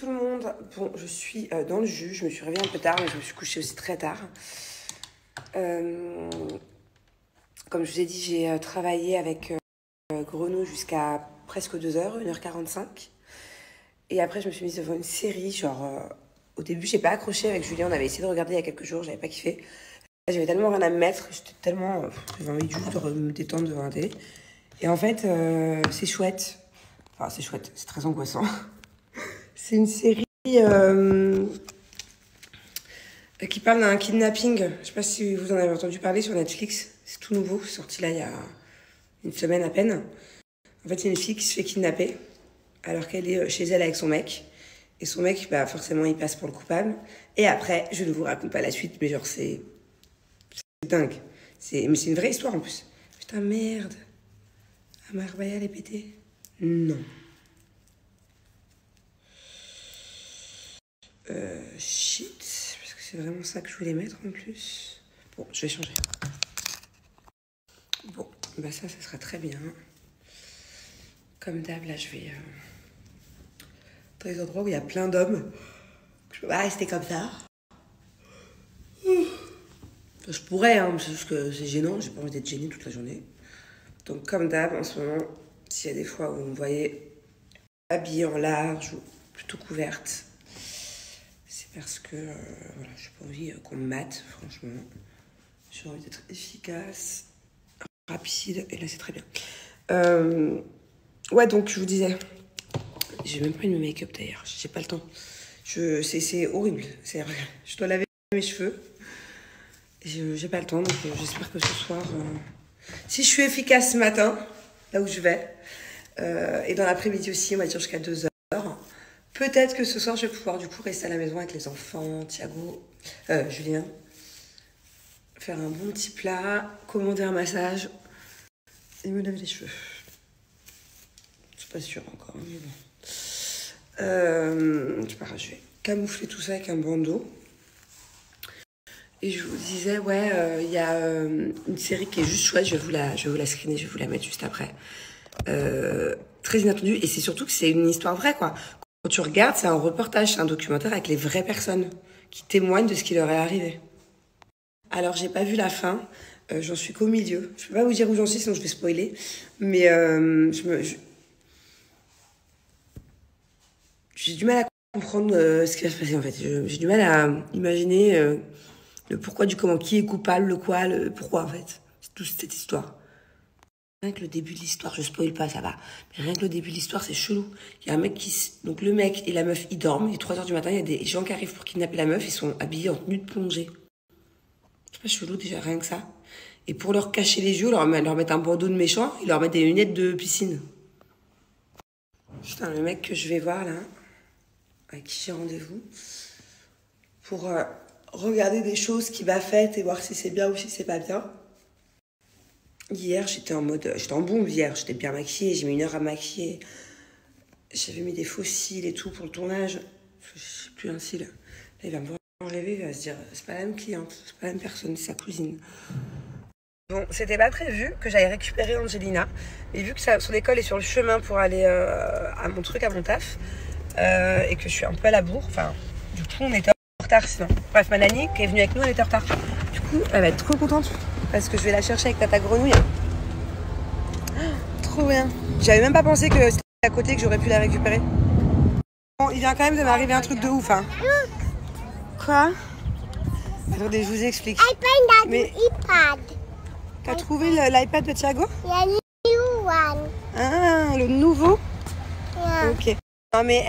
tout le monde. Bon, je suis dans le jus. Je me suis réveillée un peu tard, mais je me suis couchée aussi très tard. Comme je vous ai dit, j'ai travaillé avec Greno jusqu'à presque 2h, 1h45. Et après, je me suis mise devant une série. Genre, au début, j'ai pas accroché avec Julien. On avait essayé de regarder il y a quelques jours. J'avais pas kiffé. Là, j'avais tellement rien à me mettre. J'étais tellement. J'avais envie juste de me détendre devant la télé. Et en fait, c'est chouette. Enfin, c'est chouette. C'est très angoissant. C'est une série qui parle d'un kidnapping. Je sais pas si vous en avez entendu parler sur Netflix. C'est tout nouveau, c'est sorti là il y a une semaine à peine. En fait, c'est une fille qui se fait kidnapper alors qu'elle est chez elle avec son mec. Et son mec, bah, forcément, il passe pour le coupable. Et après, je ne vous raconte pas la suite, mais genre, c'est dingue. Mais c'est une vraie histoire en plus. Putain, merde. Amar Royal est pété. Non. Shit. Parce que c'est vraiment ça que je voulais mettre en plus. Bon, je vais changer. Bon, bah ça sera très bien. Comme d'hab, là, je vais... dans les endroits où il y a plein d'hommes. Je peux pas rester comme ça. Je pourrais, hein, mais c'est juste que c'est gênant. J'ai pas envie d'être gênée toute la journée. Donc, comme d'hab, en ce moment, s'il y a des fois où vous me voyez habillée en large ou plutôt couverte, c'est parce que voilà, j'ai pas envie qu'on me mate, franchement. J'ai envie d'être efficace, rapide, et là c'est très bien. Ouais, donc je vous disais, j'ai même pas eu de make-up d'ailleurs, j'ai pas le temps. C'est horrible, je dois laver mes cheveux. J'ai pas le temps, donc j'espère que ce soir, si je suis efficace ce matin, là où je vais, et dans l'après-midi aussi, on va dire jusqu'à 2h, peut-être que ce soir, je vais pouvoir du coup rester à la maison avec les enfants, Thiago, Julien, faire un bon petit plat, commander un massage et me laver les cheveux. Je suis pas sûre encore, mais bon. Je sais pas, je vais camoufler tout ça avec un bandeau. Et je vous disais, ouais, il y a une série qui est juste chouette, je vais vous la screener, je vais vous la mettre juste après. Très inattendue, et c'est surtout que c'est une histoire vraie, quoi. Quand tu regardes, c'est un reportage, c'est un documentaire avec les vraies personnes qui témoignent de ce qui leur est arrivé. Alors, j'ai pas vu la fin, j'en suis qu'au milieu. Je peux pas vous dire où j'en suis, sinon je vais spoiler. Mais j'ai du mal à comprendre ce qui va se passer, en fait. J'ai du mal à imaginer le pourquoi du comment, qui est coupable, le quoi, le pourquoi, en fait. C'est toute cette histoire. Rien que le début de l'histoire, je spoil pas, ça va. Mais rien que le début de l'histoire, c'est chelou. Il y a un mec donc le mec et la meuf, ils dorment. Il est 3h du matin, il y a des gens qui arrivent pour kidnapper la meuf. Ils sont habillés en tenue de plongée. C'est pas chelou déjà, rien que ça. Et pour leur cacher les yeux, leur mettre un bandeau de méchant, ils leur mettent des lunettes de piscine. Putain, le mec que je vais voir là, avec qui j'ai rendez-vous, pour regarder des choses qu'il m'a faites et voir si c'est bien ou si c'est pas bien. Hier, j'étais en bombe hier, j'étais bien maquillée, j'ai mis 1 heure à me maquiller. J'avais mis des faux cils et tout pour le tournage. Je sais plus un cil. Là, il va me voir rêver, il va se dire, c'est pas la même cliente, c'est pas la même personne, c'est sa cousine. Bon, c'était pas prévu que j'aille récupérer Angelina, mais vu que son école est sur le chemin pour aller à mon truc, à mon taf, et que je suis un peu à la bourre, enfin, du coup, on était en retard sinon. Bref, ma nanny qui est venue avec nous, elle était en retard. Du coup, elle va être trop contente. Parce que je vais la chercher avec Tata Grenouille. Trop bien. J'avais même pas pensé que c'était à côté que j'aurais pu la récupérer. Bon, il vient quand même de m'arriver un truc de ouf, hein. Quoi? Attendez, je vous explique. Mais iPad. T'as trouvé l'iPad de Thiago? Ah, le nouveau? Yeah. Ok. Non mais,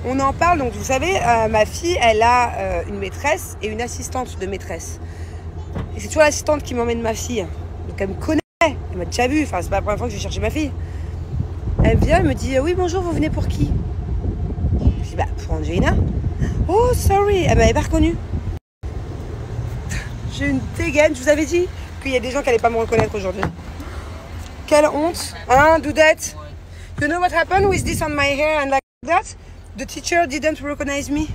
on en parle. Donc, vous savez, ma fille, elle a une maîtresse et une assistante de maîtresse. Et c'est toujours l'assistante qui m'emmène ma fille. Donc elle me connaît, elle m'a déjà vu. Enfin, c'est pas la première fois que je vais chercher ma fille. Elle vient, elle me dit, oui, bonjour, vous venez pour qui? Je dis, bah, pour Angelina. Oh, sorry, elle m'avait pas reconnue. J'ai une dégaine, je vous avais dit qu'il y a des gens qui allaient pas me reconnaître aujourd'hui. Quelle honte, hein, do that. You know what happened with this on my hair and like that? The teacher didn't recognize me.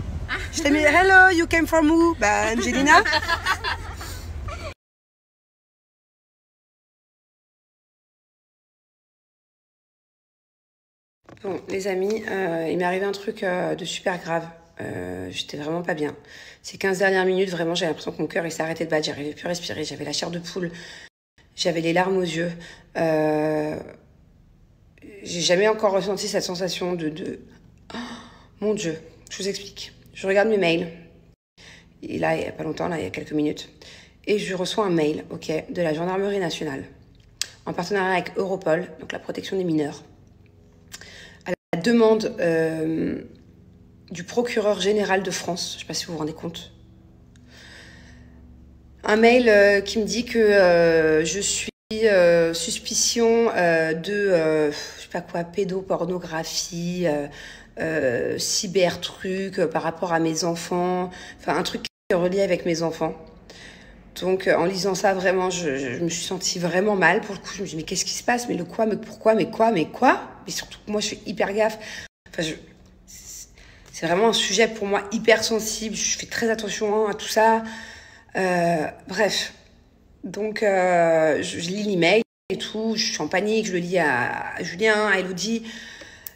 Je t'ai mis, hello, you came from who? Bah, Angelina. Bon, les amis, il m'est arrivé un truc de super grave. J'étais vraiment pas bien. Ces 15 dernières minutes, vraiment, j'avais l'impression que mon cœur il s'est arrêté de battre. J'arrivais plus à respirer. J'avais la chair de poule. J'avais les larmes aux yeux. J'ai jamais encore ressenti cette sensation de... Oh, mon Dieu, je vous explique. Je regarde mes mails. Et là, il y a pas longtemps, là, il y a quelques minutes. Et je reçois un mail, ok, de la Gendarmerie nationale, en partenariat avec Europol, donc la protection des mineurs, à la demande du procureur général de France. Je ne sais pas si vous vous rendez compte. Un mail qui me dit que je suis suspicion de, je sais pas quoi, pédopornographie, cyber-truc par rapport à mes enfants. Enfin, un truc qui est relié avec mes enfants. Donc, en lisant ça, vraiment, je me suis sentie vraiment mal. Pour le coup, je me dis, mais qu'est-ce qui se passe? Mais le quoi? Mais pourquoi? Mais quoi? Mais quoi? Mais surtout, moi, je fais hyper gaffe. Enfin, c'est vraiment un sujet pour moi hyper sensible. Je fais très attention à tout ça. Bref. Donc, je lis l'email et tout. Je suis en panique. Je le lis à Julien, à Elodie.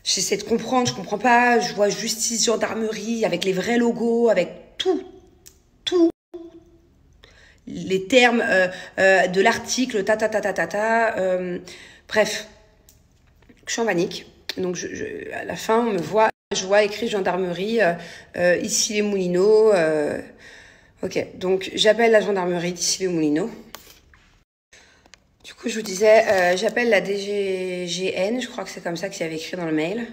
J'essaie de comprendre. Je comprends pas. Je vois justice, gendarmerie, avec les vrais logos, avec tout. Les termes de l'article, bref, je suis en panique. Donc, à la fin, on me voit, je vois écrit gendarmerie, ici les Moulineaux. Ok, donc j'appelle la gendarmerie d'ici les Moulineaux. Du coup, je vous disais, j'appelle la DGGN, je crois que c'est comme ça qu'il y avait écrit dans le mail.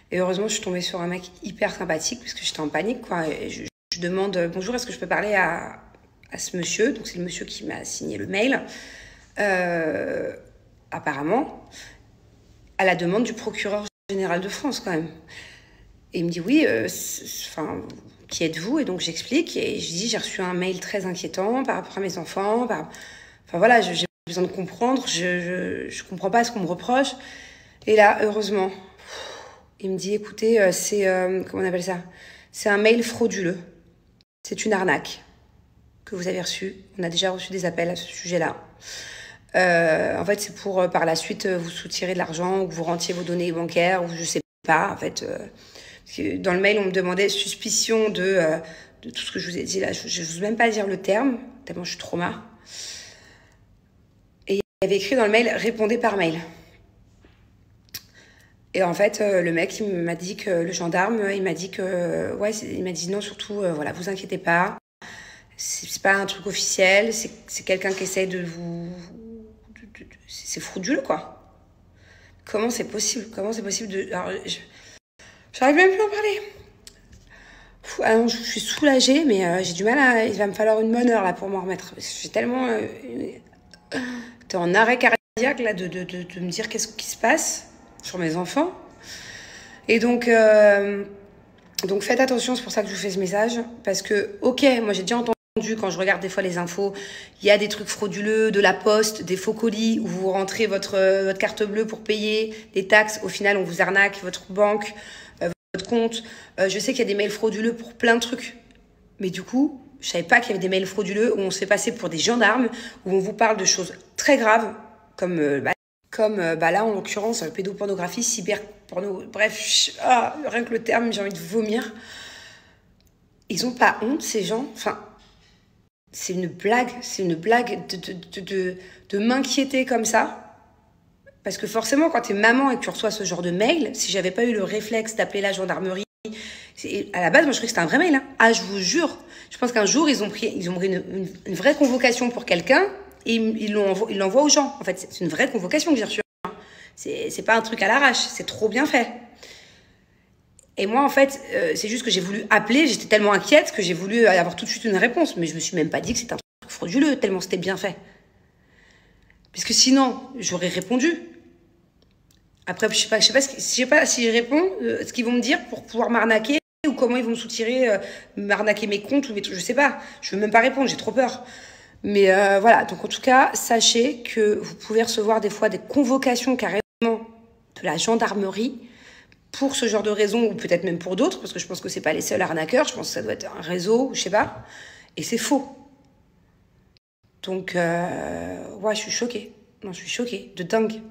Et heureusement, je suis tombée sur un mec hyper sympathique, parce que j'étais en panique, quoi. Et je demande, bonjour, est-ce que je peux parler à ce monsieur? Donc, c'est le monsieur qui m'a signé le mail. Apparemment, à la demande du procureur général de France, quand même. Et il me dit, oui, qui êtes-vous? Et donc, j'explique. Et je dis, j'ai reçu un mail très inquiétant par rapport à mes enfants. Enfin, voilà, j'ai besoin de comprendre. Je comprends pas ce qu'on me reproche. Et là, heureusement, il me dit, écoutez, c'est... comment on appelle ça? C'est un mail frauduleux. C'est une arnaque que vous avez reçue. On a déjà reçu des appels à ce sujet-là. En fait, c'est pour, par la suite, vous soutirer de l'argent ou que vous rentiez vos données bancaires ou je sais pas, en fait. Parce que dans le mail, on me demandait suspicion de tout ce que je vous ai dit là. Je n'ose même pas dire le terme, tellement je suis trauma. Et il y avait écrit dans le mail, répondez par mail. Et en fait, le mec, il m'a dit que, le gendarme, il m'a dit que, ouais, il m'a dit non, surtout, voilà, vous inquiétez pas. C'est pas un truc officiel, c'est quelqu'un qui essaie de vous... C'est frauduleux, quoi. Comment c'est possible? Comment c'est possible de... Alors, j'arrive même plus à en parler. Alors, je suis soulagée, mais j'ai du mal à... Il va me falloir une bonne heure, là, pour m'en remettre. J'ai tellement... T'es en arrêt cardiaque, là, de me dire qu'est-ce qui se passe sur mes enfants. Et donc faites attention, c'est pour ça que je vous fais ce message. Parce que, ok, moi, j'ai déjà entendu, quand je regarde des fois les infos, il y a des trucs frauduleux, de la poste, des faux colis où vous rentrez votre carte bleue pour payer des taxes. Au final, on vous arnaque votre banque, votre compte. Je sais qu'il y a des mails frauduleux pour plein de trucs. Mais du coup, je savais pas qu'il y avait des mails frauduleux où on se fait passer pour des gendarmes, où on vous parle de choses très graves, comme là, en l'occurrence, pédopornographie, cyberporno. Bref, rien que le terme, j'ai envie de vomir. Ils ont pas honte, ces gens. Enfin... C'est une blague de m'inquiéter comme ça. Parce que forcément, quand t'es maman et que tu reçois ce genre de mail, si j'avais pas eu le réflexe d'appeler la gendarmerie, à la base, moi je croyais que c'était un vrai mail. Hein. Ah, je vous jure. Je pense qu'un jour, ils ont pris une vraie convocation pour quelqu'un et ils l'envoient aux gens. En fait, c'est une vraie convocation que j'ai reçue. Hein. C'est pas un truc à l'arrache, c'est trop bien fait. Et moi, en fait, c'est juste que j'ai voulu appeler, j'étais tellement inquiète que j'ai voulu avoir tout de suite une réponse. Mais je me suis même pas dit que c'était un truc frauduleux, tellement c'était bien fait. Parce que sinon, j'aurais répondu. Après, je sais pas si je réponds, ce qu'ils vont me dire pour pouvoir m'arnaquer ou comment ils vont me soutirer, m'arnaquer mes comptes ou mes trucs, je sais pas. Je veux même pas répondre, j'ai trop peur. Mais voilà, donc en tout cas, sachez que vous pouvez recevoir des fois des convocations carrément de la gendarmerie pour ce genre de raison, ou peut-être même pour d'autres, parce que je pense que c'est pas les seuls arnaqueurs, je pense que ça doit être un réseau, je sais pas, et c'est faux. Donc, ouais, je suis choquée. Non, je suis choquée, de dingue.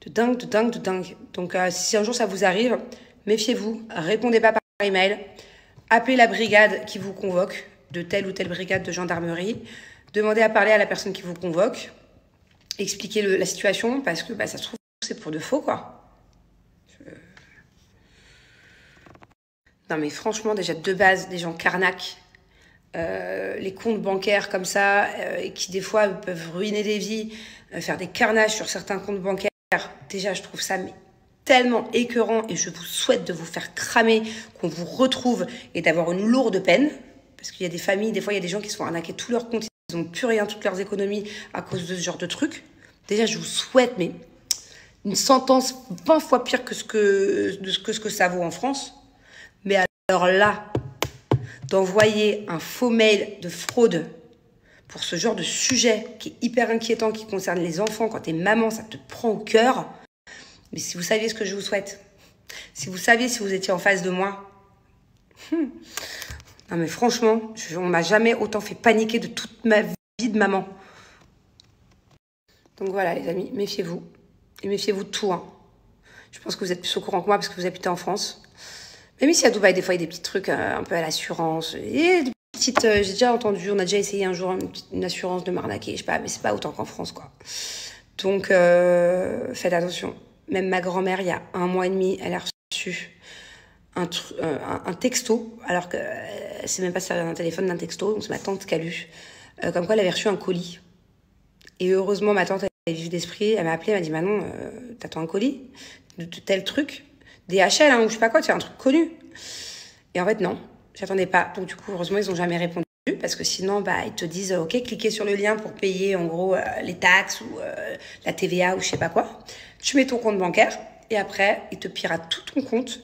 De dingue, de dingue, de dingue. Donc, si un jour ça vous arrive, méfiez-vous, répondez pas par email, appelez la brigade qui vous convoque, de telle ou telle brigade de gendarmerie, demandez à parler à la personne qui vous convoque, expliquez la situation, parce que ça se trouve, c'est pour de faux, quoi. Non, mais franchement, déjà, de base, des gens carnaques, les comptes bancaires comme ça, et qui des fois peuvent ruiner des vies, faire des carnages sur certains comptes bancaires. Déjà, je trouve ça tellement écœurant et je vous souhaite de vous faire cramer, qu'on vous retrouve et d'avoir une lourde peine. Parce qu'il y a des familles, des fois, il y a des gens qui se font arnaquer tous leurs comptes, ils n'ont plus rien, toutes leurs économies à cause de ce genre de trucs. Déjà, je vous souhaite, mais une sentence 20 fois pire que ce que ça vaut en France. Mais alors là, d'envoyer un faux mail de fraude pour ce genre de sujet qui est hyper inquiétant, qui concerne les enfants, quand t'es maman, ça te prend au cœur. Mais si vous saviez ce que je vous souhaite, si vous saviez si vous étiez en face de moi, non mais franchement, on m'a jamais autant fait paniquer de toute ma vie de maman. Donc voilà les amis, méfiez-vous. Et méfiez-vous de tout. Hein. Je pense que vous êtes plus au courant que moi parce que vous habitez en France. Même ici à Dubaï, des fois, il y a des petits trucs un peu à l'assurance. Et des petites, j'ai déjà entendu, on a déjà essayé un jour une assurance de m'arnaquer, je sais pas, mais c'est pas autant qu'en France, quoi. Donc, faites attention. Même ma grand-mère, il y a 1 mois et demi, elle a reçu un texto, alors que c'est même pas servir d'un téléphone, d'un texto, donc c'est ma tante qui a lu, comme quoi elle avait reçu un colis. Et heureusement, ma tante, elle est vive d'esprit, elle m'a appelé, elle m'a dit, Manon, t'attends un colis de tel truc, DHL, hein, ou je sais pas quoi, c'est un truc connu. Et en fait, non, j'attendais pas. Donc du coup, heureusement, ils ont jamais répondu, parce que sinon, ils te disent, ok, cliquez sur le lien pour payer, en gros, les taxes, ou la TVA, ou je sais pas quoi. Tu mets ton compte bancaire, et après, ils te piratent tout ton compte,